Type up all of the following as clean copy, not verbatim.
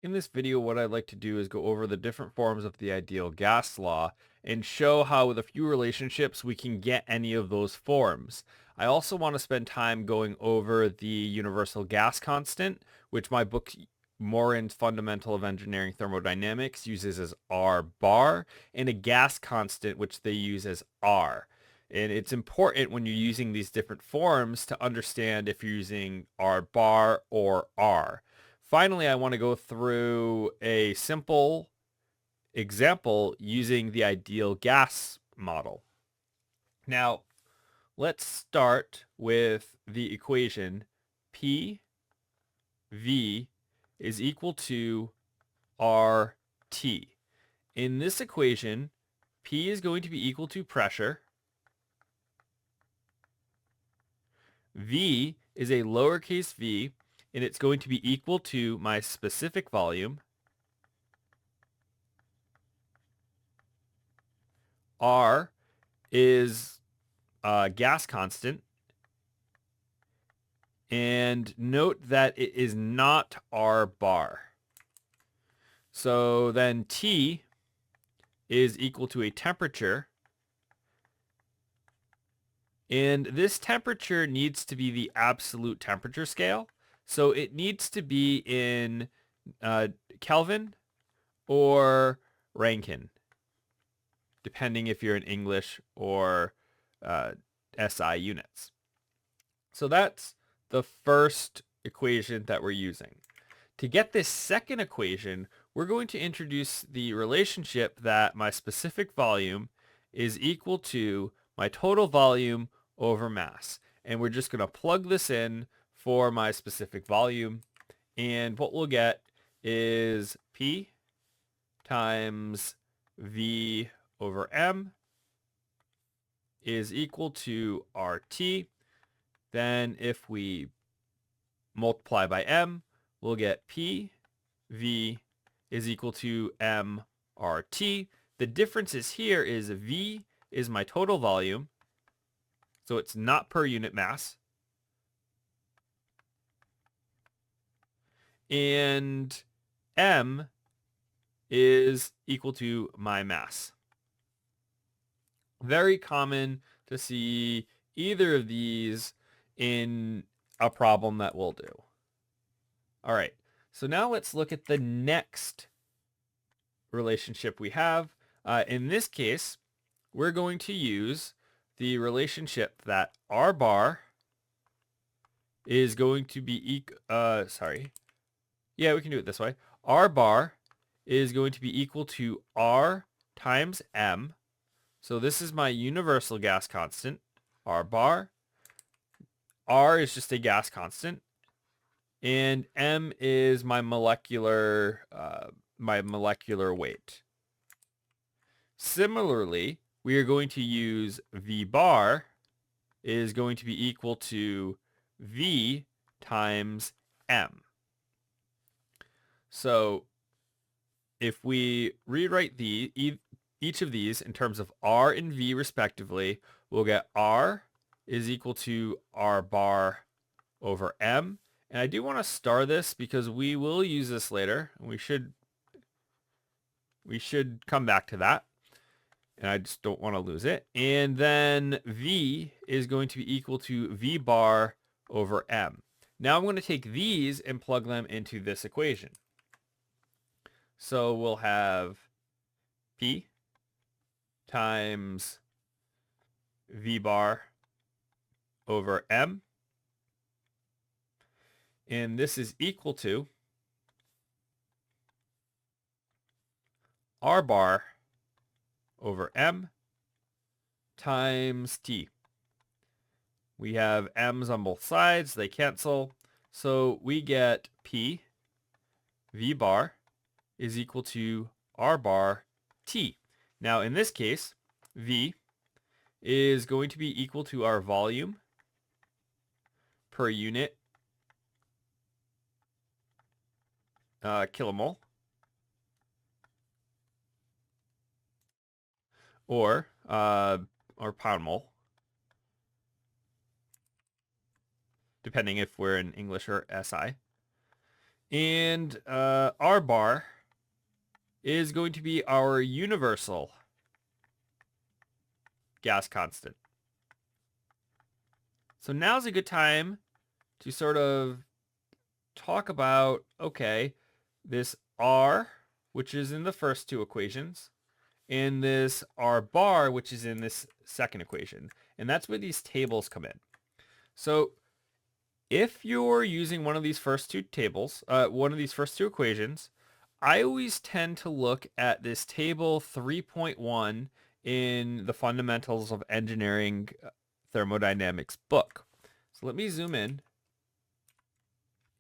In this video, what I'd like to do is go over the different forms of the ideal gas law and show how with a few relationships we can get any of those forms. I also want to spend time going over the universal gas constant, which my book Morin's Fundamental of Engineering Thermodynamics uses as R bar, and a gas constant which they use as R. And it's important when you're using these different forms to understand if you're using R bar or R. Finally, I want to go through a simple example using the ideal gas model. Now, let's start with the equation PV is equal to RT. In this equation, P is going to be equal to pressure. V is a lowercase v, and it's going to be equal to my specific volume. R is a gas constant. And note that it is not R bar. So then T is equal to a temperature. And this temperature needs to be the absolute temperature scale. So it needs to be in Kelvin or Rankine, depending if you're in English or SI units. So that's the first equation that we're using. To get this second equation, we're going to introduce the relationship that my specific volume is equal to my total volume over mass. And we're just going to plug this in for my specific volume. And what we'll get is P times V over M is equal to RT. Then if we multiply by M, we'll get P V is equal to MRT. The difference is here is V is my total volume, so it's not per unit mass. And M is equal to my mass. Very common to see either of these in a problem that we'll do. All right, so now let's look at the next relationship we have. In this case, we're going to use the relationship that R bar is going to be, we can do it this way. R bar is going to be equal to R times M. So this is my universal gas constant, R bar. R is just a gas constant, and M is my molecular weight. Similarly, we are going to use V bar is going to be equal to V times M. So if we rewrite each of these in terms of R and V respectively, we'll get R is equal to R bar over M. And I do want to star this because we will use this later. And we should come back to that. And I just don't want to lose it. And then V is going to be equal to V bar over M. Now I'm going to take these and plug them into this equation. So we'll have P times V bar over M. And this is equal to R bar over M times T. We have M's on both sides. They cancel. So we get P V bar is equal to R bar T. Now in this case, V is going to be equal to our volume per unit kilomole, or pound mole, depending if we're in English or SI. And R bar is going to be our universal gas constant. So now's a good time to sort of talk about, okay, this R, which is in the first two equations, and this R bar, which is in this second equation. And that's where these tables come in. So if you're using one of these first two tables, one of these first two equations, I always tend to look at this table 3.1 in the Fundamentals of Engineering Thermodynamics book. So let me zoom in.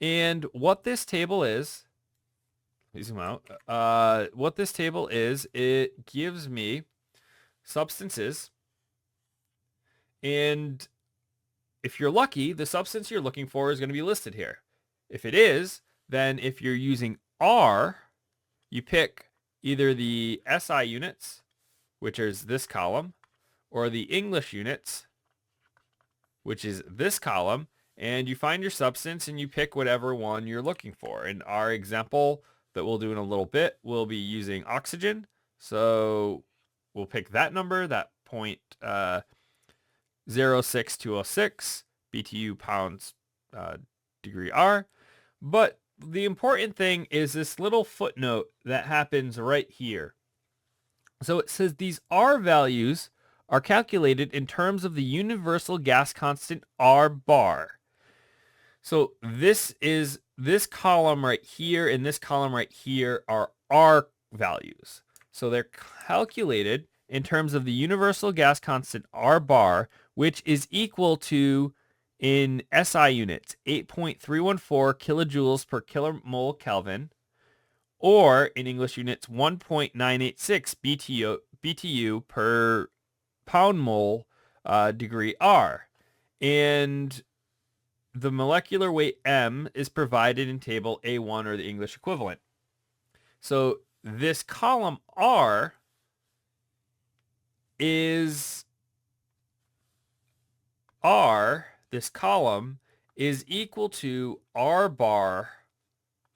And what this table is, let me zoom out. What this table is, it gives me substances. And if you're lucky, the substance you're looking for is going to be listed here. If it is, then if you're using R, you pick either the SI units, which is this column, or the English units, which is this column, and you find your substance and you pick whatever one you're looking for. In our example that we'll do in a little bit, we'll be using oxygen. So we'll pick that number, that 0.06206 BTU pounds degree R. But the important thing is this little footnote that happens right here. So it says these R values are calculated in terms of the universal gas constant R bar. So this column right here and this column right here are R values. So they're calculated in terms of the universal gas constant R bar, which is equal to, in SI units, 8.314 kilojoules per kilomole Kelvin, or in English units, 1.986 BTU per pound mole degree R. And the molecular weight M is provided in table A1, or the English equivalent. So this column R is this column is equal to R bar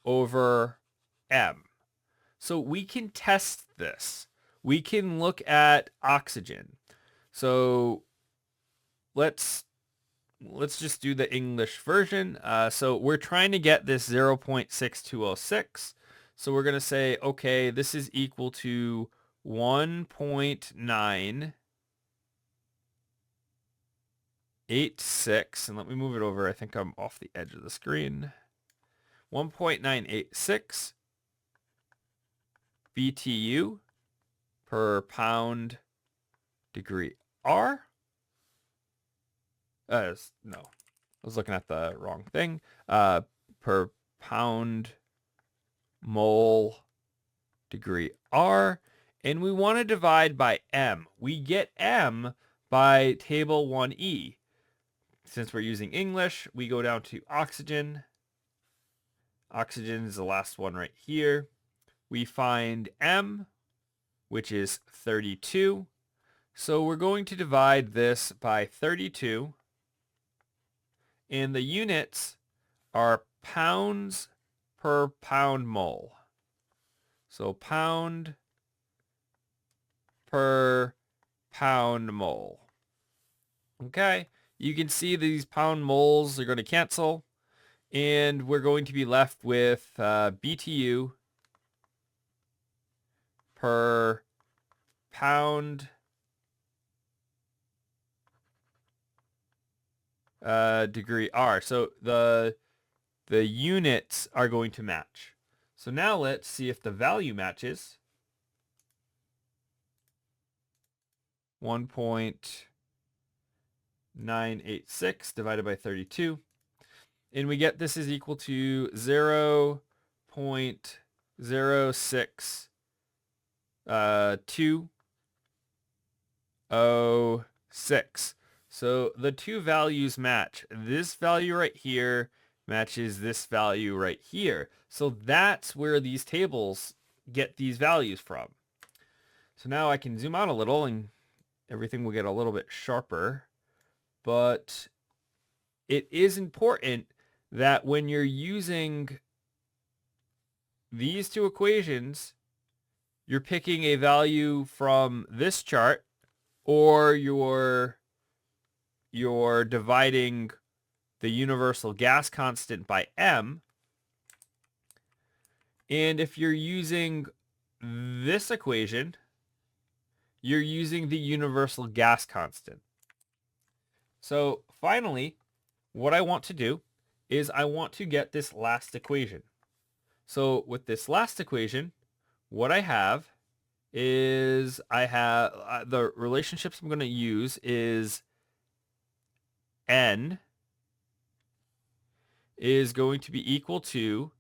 over M. So we can test this. We can look at oxygen. So let's just do the English version. So we're trying to get this 0.6206. So we're going to say, okay, this is equal to 1.986. And let me move it over. I think I'm off the edge of the screen. 1.986 BTU per pound degree R. No, I was looking at the wrong thing. Per pound mole degree R. And we want to divide by M. We get M by table 1E. Since we're using English, we go down to oxygen. Oxygen is the last one right here. We find M, which is 32. So we're going to divide this by 32. And the units are pounds per pound mole. So pound per pound mole. Okay, you can see these pound moles are going to cancel. And we're going to be left with BTU per pound degree R. So the units are going to match. So now let's see if the value matches. 1.986 divided by 32. And we get this is equal to 0.06206. So the two values match. This value right here matches this value right here. So that's where these tables get these values from. So now I can zoom out a little and everything will get a little bit sharper. But it is important that when you're using these two equations, you're picking a value from this chart, or you're dividing the universal gas constant by m. And if you're using this equation, you're using the universal gas constant. So finally, what I want to do is I want to get this last equation. So with this last equation, what I have is the relationships I'm going to use is N is going to be equal to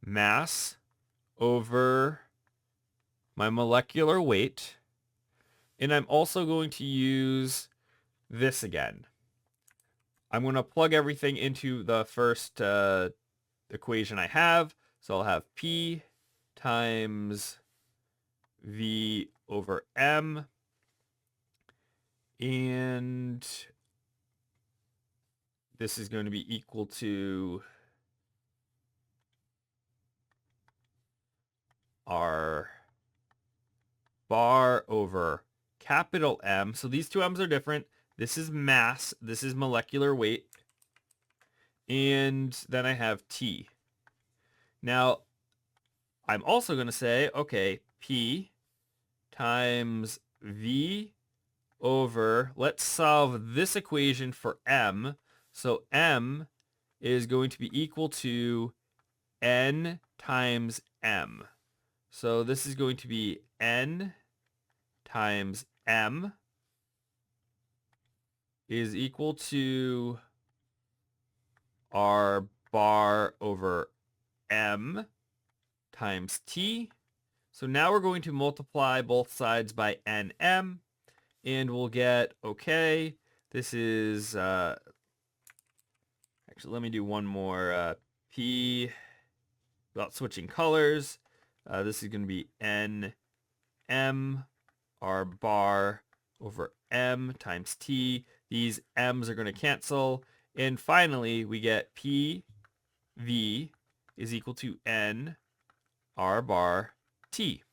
mass over my molecular weight. And I'm also going to use this again. I'm going to plug everything into the first equation I have. So I'll have P times V over M. And this is going to be equal to R bar over capital M. So these two M's are different. This is mass. This is molecular weight. And then I have T. Now, I'm also going to say, okay, P times V over, let's solve this equation for M. So M is going to be equal to N times M. So this is going to be N times M is equal to R bar over M times T. So now we're going to multiply both sides by NM, and we'll get, okay, this is, actually, let me do one more, P, without switching colors. This is going to be NM, R bar over M times T. These M's are going to cancel. And finally, we get PV is equal to N R bar T.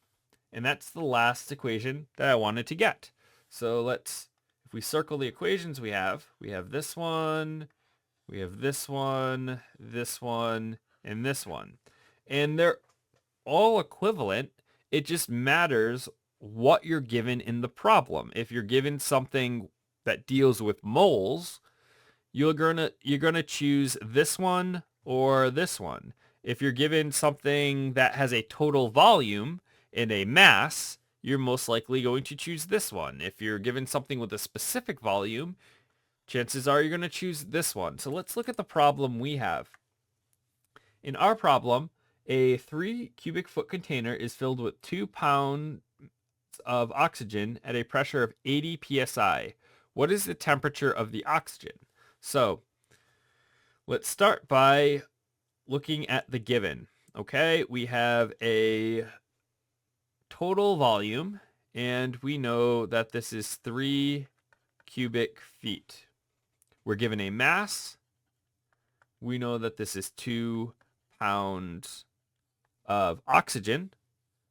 And that's the last equation that I wanted to get. So if we circle the equations we have this one, we have this one, and this one. And they're all equivalent. It just matters what you're given in the problem. If you're given something that deals with moles, you're gonna choose this one or this one. If you're given something that has a total volume and a mass, you're most likely going to choose this one. If you're given something with a specific volume, chances are you're going to choose this one. So let's look at the problem we have. In our problem, a 3 cubic foot container is filled with 2 pounds of oxygen at a pressure of 80 psi. What is the temperature of the oxygen? So let's start by looking at the given. Okay, we have a total volume, and we know that this is 3 cubic feet. We're given a mass. We know that this is 2 pounds of oxygen.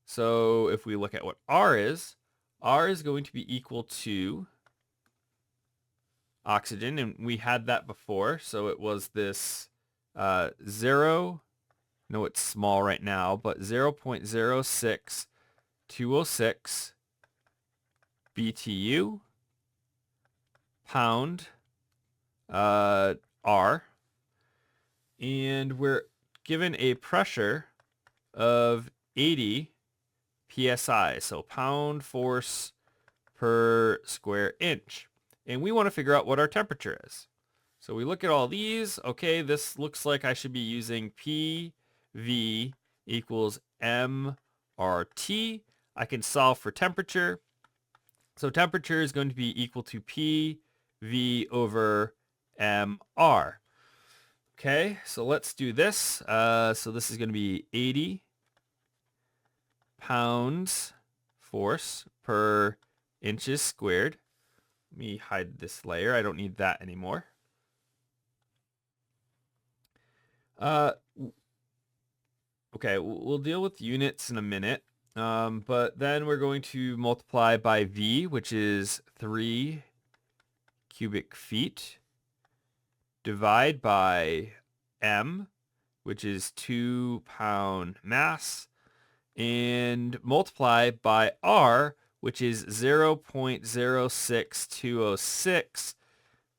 So if we look at what R is going to be equal to oxygen, and we had that before. So it was this 0, no, it's small right now, but 0.06206 BTU pound R, and we're given a pressure of 80 psi, so pound force per square inch. And we want to figure out what our temperature is. So we look at all these. Okay, this looks like I should be using PV equals MRT. I can solve for temperature. So temperature is going to be equal to PV over MR. Okay, so let's do this. So this is going to be 80 pounds force per inches squared. Let me hide this layer. I don't need that anymore. Okay, we'll deal with units in a minute. But then we're going to multiply by V, which is 3 cubic feet, divide by M, which is 2-pound mass, and multiply by R, which is 0.06206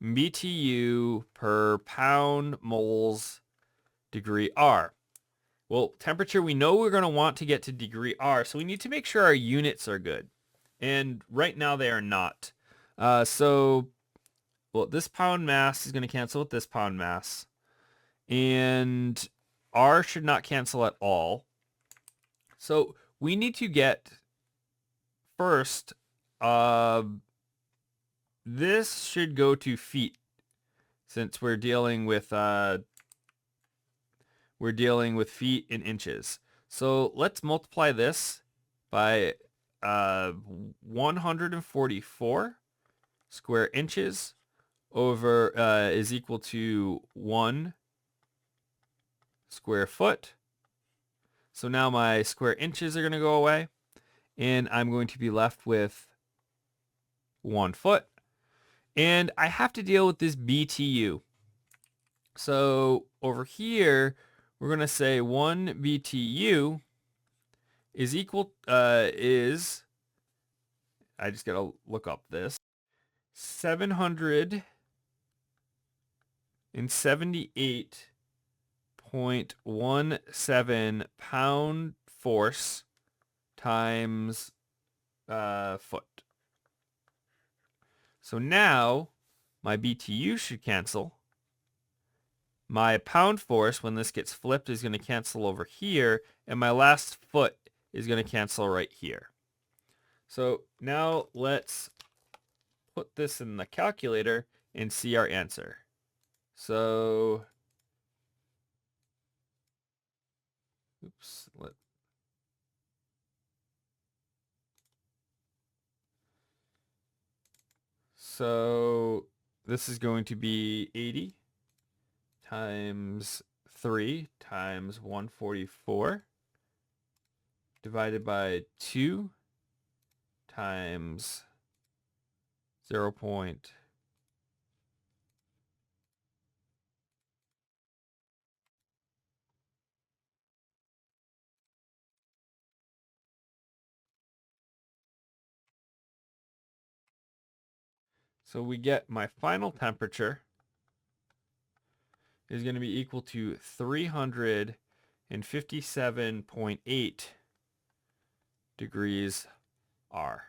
BTU per pound moles degree R. Well, temperature, we know we're going to want to get to degree R, so we need to make sure our units are good. And right now they are not. Well, this pound mass is going to cancel with this pound mass. And R should not cancel at all. So we need to get first, this should go to feet since we're dealing with feet in inches. So let's multiply this by 144 square inches over is equal to 1 square foot. So now my square inches are going to go away, and I'm going to be left with 1 foot. And I have to deal with this BTU. So over here, we're going to say 1 BTU is equal, I just got to look up this, 778.17 pound force times foot. So now my BTU should cancel. My pound force, when this gets flipped, is going to cancel over here, and my last foot is going to cancel right here. So now let's put this in the calculator and see our answer. So, oops, so this is going to be 80 times 3 times 144 divided by 2 times 0. So we get my final temperature is going to be equal to 357.8 degrees R.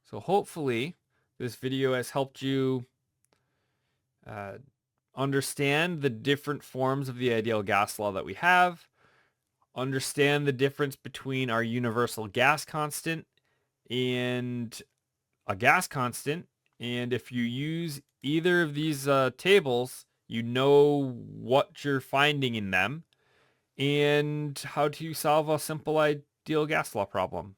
So hopefully this video has helped you understand the different forms of the ideal gas law that we have, understand the difference between our universal gas constant and a gas constant. And if you use either of these tables, you know what you're finding in them and how to solve a simple ideal gas law problem.